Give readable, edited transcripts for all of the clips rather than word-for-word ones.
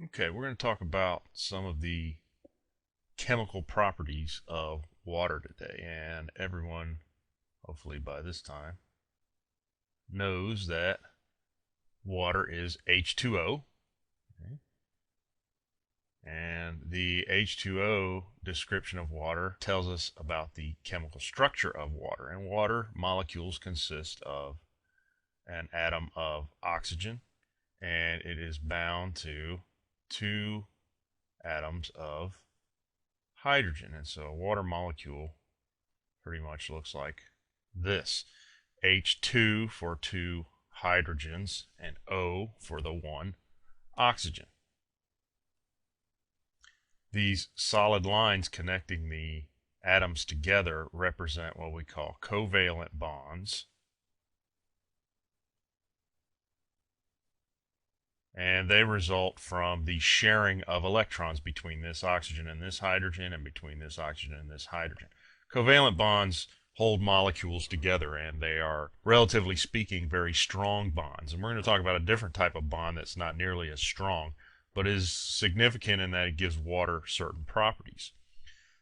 Okay, we're going to talk about some of the chemical properties of water today. And everyone, hopefully by this time, knows that water is H2O. Okay? And the H2O description of water tells us about the chemical structure of water. And water molecules consist of an atom of oxygen, and it is bound to two atoms of hydrogen. And so a water molecule pretty much looks like this. H2 for two hydrogens and O for the one oxygen. These solid lines connecting the atoms together represent what we call covalent bonds. And they result from the sharing of electrons between this oxygen and this hydrogen, and between this oxygen and this hydrogen. Covalent bonds hold molecules together, and they are, relatively speaking, very strong bonds. And we're going to talk about a different type of bond that's not nearly as strong, but is significant in that it gives water certain properties.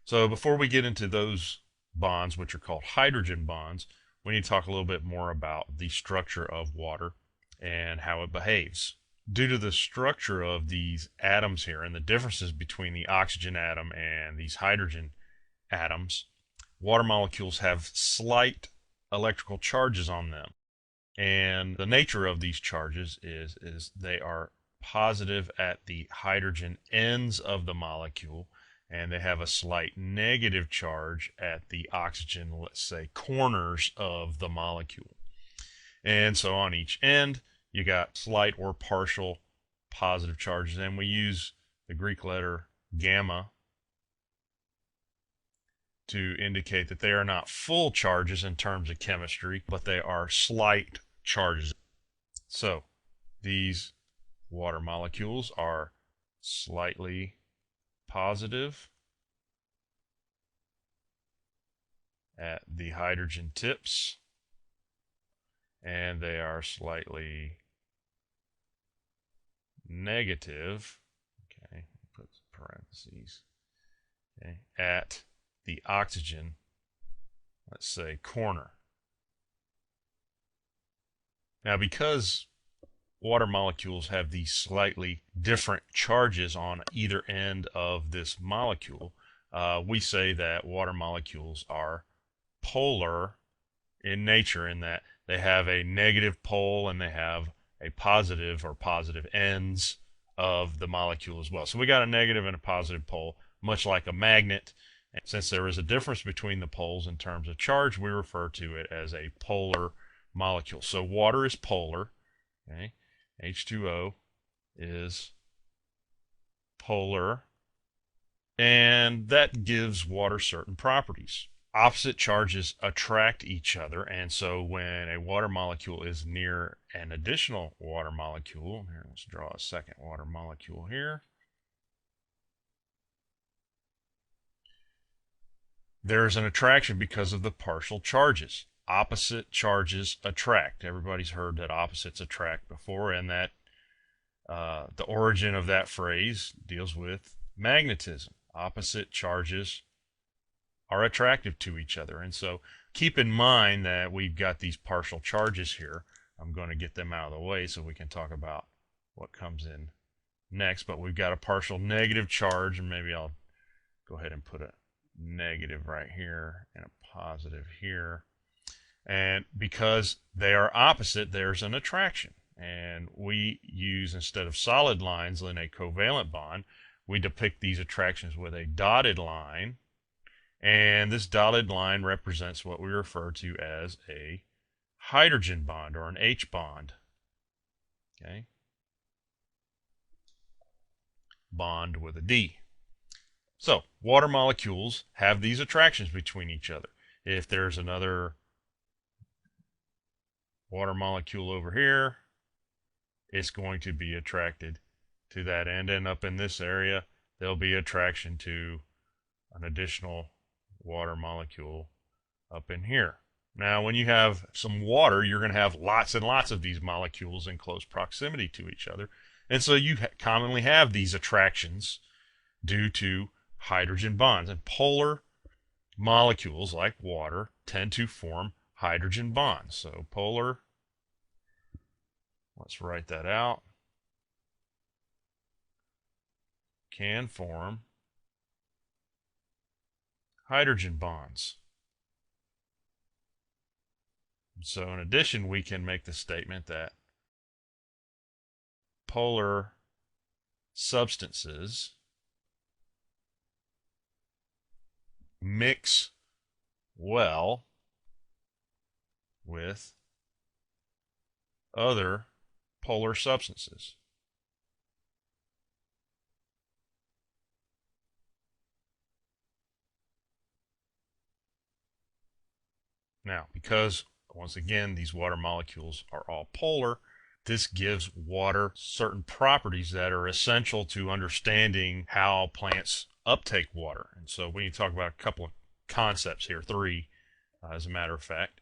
So before we get into those bonds, which are called hydrogen bonds, we need to talk a little bit more about the structure of water and how it behaves. Due to the structure of these atoms here and the differences between the oxygen atom and these hydrogen atoms, water molecules have slight electrical charges on them. And the nature of these charges is they are positive at the hydrogen ends of the molecule, and they have a slight negative charge at the oxygen, let's say, corners of the molecule. And so on each end, you got slight or partial positive charges, and we use the Greek letter gamma to indicate that they are not full charges in terms of chemistry, but they are slight charges. So these water molecules are slightly positive at the hydrogen tips, and they are slightly negative, okay, put parentheses, okay, at the oxygen, let's say, corner. Now, because water molecules have these slightly different charges on either end of this molecule, we say that water molecules are polar in nature, in that they have a negative pole and they have a positive or positive ends of the molecule as well. So we got a negative and a positive pole, much like a magnet. And since there is a difference between the poles in terms of charge, we refer to it as a polar molecule. So water is polar. Okay? H2O is polar, and that gives water certain properties. Opposite charges attract each other, and so when a water molecule is near an additional water molecule, here, let's draw a second water molecule here, there's an attraction because of the partial charges. Opposite charges attract. Everybody's heard that opposites attract before, and that the origin of that phrase deals with magnetism. Opposite charges are attractive to each other. And so keep in mind that we've got these partial charges here. I'm going to get them out of the way so we can talk about what comes in next. But we've got a partial negative charge, and maybe I'll go ahead and put a negative right here and a positive here. And because they are opposite, there's an attraction. And we use, instead of solid lines in a covalent bond, we depict these attractions with a dotted line. And this dotted line represents what we refer to as a hydrogen bond, or an H bond. Okay? Bond with a D. So water molecules have these attractions between each other. If there's another water molecule over here, it's going to be attracted to that end. And up in this area, there'll be attraction to an additional water molecule up in here. Now, when you have some water, you're going to have lots and lots of these molecules in close proximity to each other. And so you commonly have these attractions due to hydrogen bonds. And polar molecules like water tend to form hydrogen bonds. So polar, let's write that out, can form hydrogen bonds. So in addition, we can make the statement that polar substances mix well with other polar substances. Now, because once again these water molecules are all polar, this gives water certain properties that are essential to understanding how plants uptake water. And so we need to talk about a couple of concepts here, three as a matter of fact,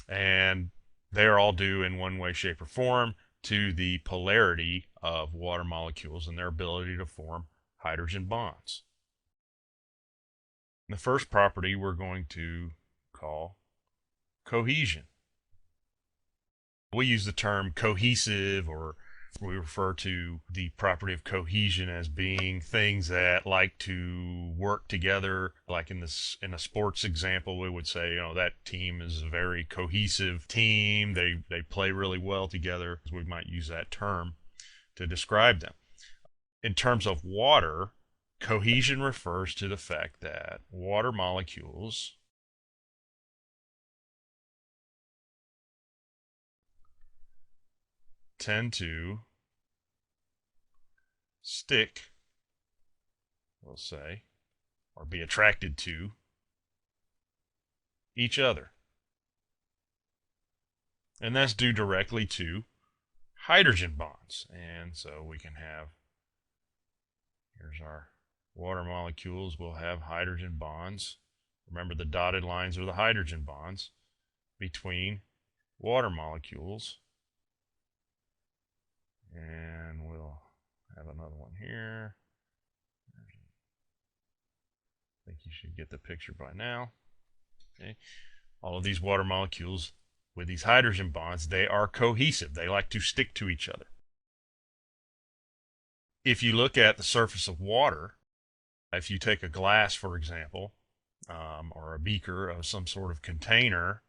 and they are all due in one way, shape, or form to the polarity of water molecules and their ability to form hydrogen bonds. The first property we're going to call cohesion. We use the term cohesive, or we refer to the property of cohesion as being things that like to work together. Like in a sports example, we would say, that team is a very cohesive team. They play really well together. We might use that term to describe them. In terms of water, cohesion refers to the fact that water molecules tend to stick, we'll say, or be attracted to each other. And that's due directly to hydrogen bonds. And so we can have, here's our water molecules, will have hydrogen bonds. Remember, the dotted lines are the hydrogen bonds between water molecules. And we'll have another one here. I think you should get the picture by now. Okay. All of these water molecules with these hydrogen bonds, they are cohesive. They like to stick to each other. If you look at the surface of water, if you take a glass, for example, or a beaker of some sort of container,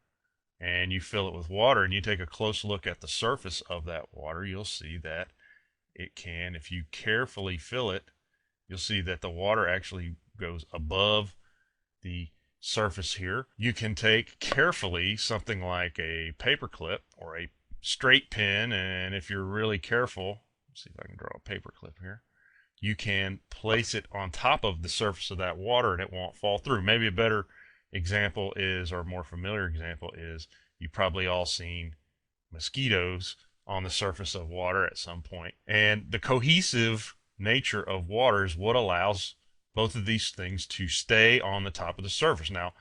and you fill it with water and you take a close look at the surface of that water, you'll see that it can, if you carefully fill it, you'll see that the water actually goes above the surface here. You can take carefully something like a paper clip or a straight pin, and if you're really careful, let's see if I can draw a paper clip here, you can place it on top of the surface of that water and it won't fall through. Maybe a better example is, or a more familiar example is, you've probably all seen mosquitoes on the surface of water at some point. And the cohesive nature of water is what allows both of these things to stay on the top of the surface. Now,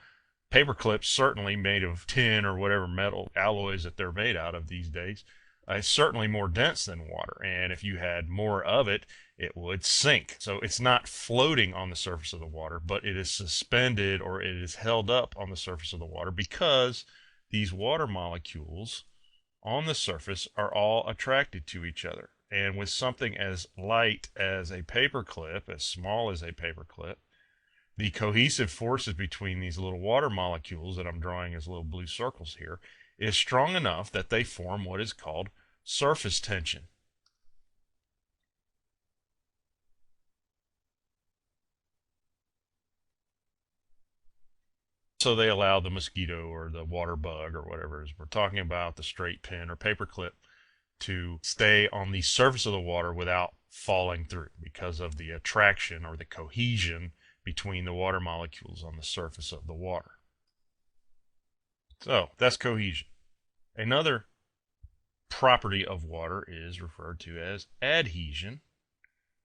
paper clips, certainly made of tin or whatever metal alloys that they're made out of these days, it's certainly more dense than water. And if you had more of it, it would sink. So it's not floating on the surface of the water, but it is suspended, or it is held up on the surface of the water, because these water molecules on the surface are all attracted to each other. And with something as light as a paper clip, as small as a paper clip, the cohesive forces between these little water molecules that I'm drawing as little blue circles here is strong enough that they form what is called surface tension. So they allow the mosquito or the water bug or whatever it is we're talking about, the straight pin or paper clip, to stay on the surface of the water without falling through, because of the attraction or the cohesion between the water molecules on the surface of the water. So that's cohesion. Another property of water is referred to as adhesion.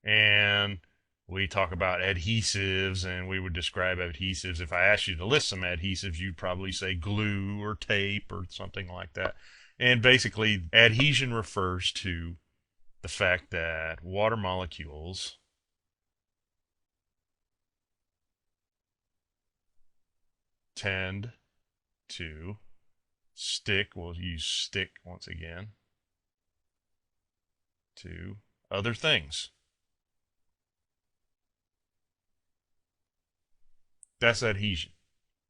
And we talk about adhesives, and we would describe adhesives. If I asked you to list some adhesives, you'd probably say glue or tape or something like that. And basically, adhesion refers to the fact that water molecules tend to stick, we'll use stick once again, to other things. That's adhesion.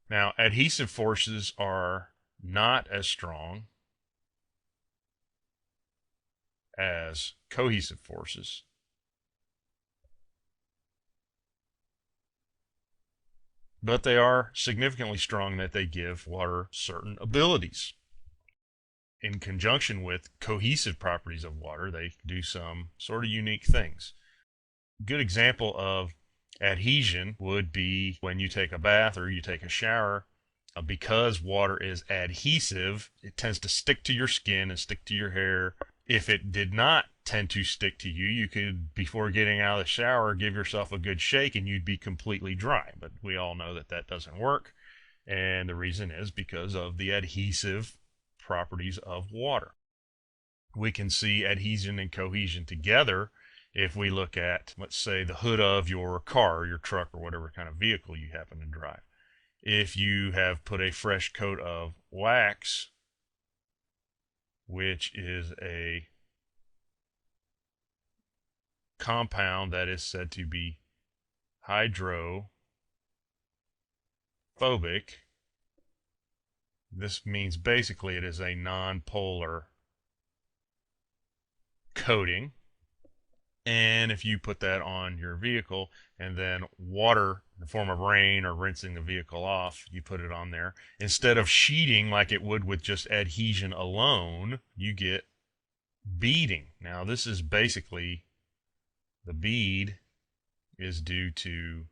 Now, adhesive forces are not as strong as cohesive forces. But they are significantly strong that they give water certain abilities. In conjunction with cohesive properties of water, they do some sort of unique things. A good example of adhesion would be when you take a bath or you take a shower. Because water is adhesive, it tends to stick to your skin and stick to your hair. If it did not tend to stick to you, you could, before getting out of the shower, give yourself a good shake and you'd be completely dry. But we all know that that doesn't work. And the reason is because of the adhesive properties of water. We can see adhesion and cohesion together if we look at, let's say, the hood of your car, your truck, or whatever kind of vehicle you happen to drive. If you have put a fresh coat of wax, which is a compound that is said to be hydrophobic, this means basically it is a non-polar coating. And if you put that on your vehicle and then water in the form of rain or rinsing the vehicle off, you put it on there, instead of sheeting like it would with just adhesion alone, you get beading. Now, this is basically, the bead is due to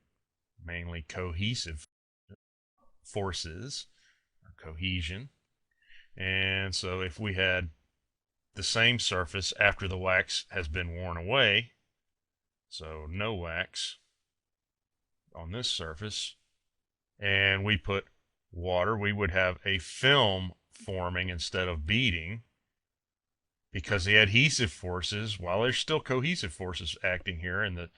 mainly cohesive forces or cohesion. And so if we had the same surface after the wax has been worn away, so no wax on this surface, and we put water, we would have a film forming instead of beading, because the adhesive forces, while there's still cohesive forces acting here, and it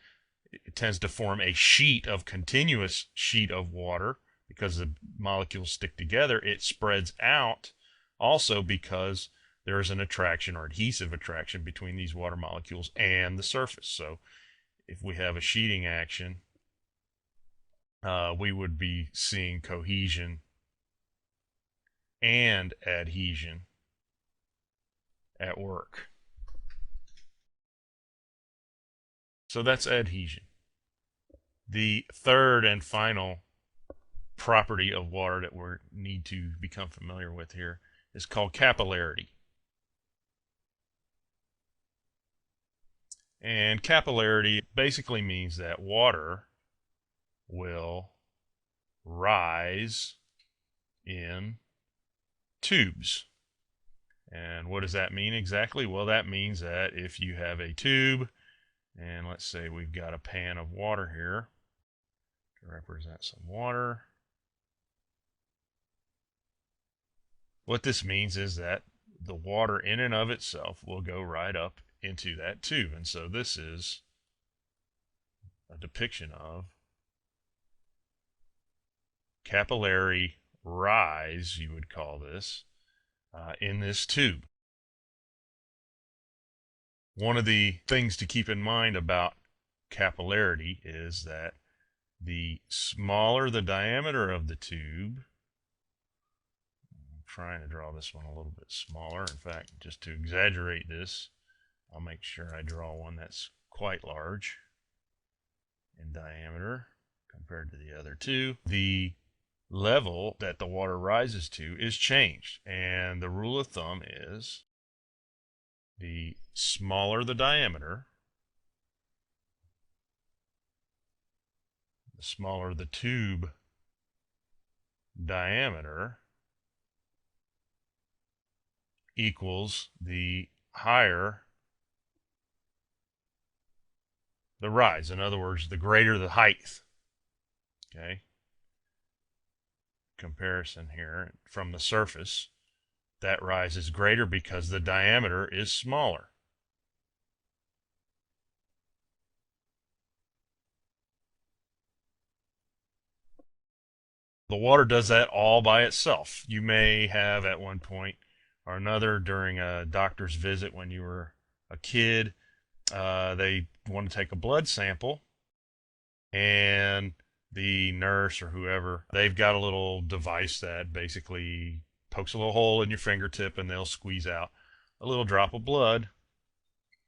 tends to form a sheet of continuous sheet of water because the molecules stick together, it spreads out also because there is an attraction or adhesive attraction between these water molecules and the surface. So if we have a sheeting action, we would be seeing cohesion and adhesion at work. So that's adhesion. The third and final property of water that we need to become familiar with here is called capillarity. And capillarity basically means that water will rise in tubes. And what does that mean exactly? Well, that means that if you have a tube, and let's say we've got a pan of water here to represent some water. What this means is that the water in and of itself will go right up into that tube. And so this is a depiction of capillary rise, you would call this, in this tube. One of the things to keep in mind about capillarity is that the smaller the diameter of the tube, I'm trying to draw this one a little bit smaller. In fact, just to exaggerate this, I'll make sure I draw one that's quite large in diameter compared to the other two. The level that the water rises to is changed, and the rule of thumb is the smaller the diameter, the smaller the tube diameter equals the higher the rise. In other words, the greater the height. Okay. Comparison here from the surface, that rise is greater because the diameter is smaller. The water does that all by itself. You may have at one point or another during a doctor's visit when you were a kid, they want to take a blood sample, and the nurse or whoever, they've got a little device that basically pokes a little hole in your fingertip and they'll squeeze out a little drop of blood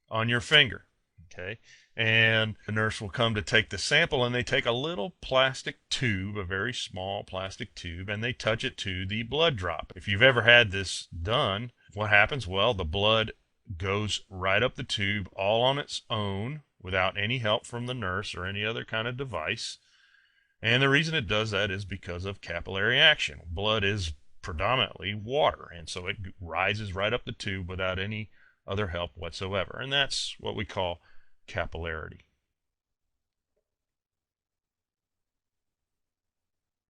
on your finger. Okay. And the nurse will come to take the sample, and they take a little plastic tube, a very small plastic tube, and they touch it to the blood drop. If you've ever had this done, what happens? Well, the blood goes right up the tube all on its own without any help from the nurse or any other kind of device. And the reason it does that is because of capillary action. Blood is predominantly water, and so it rises right up the tube without any other help whatsoever. And that's what we call capillarity.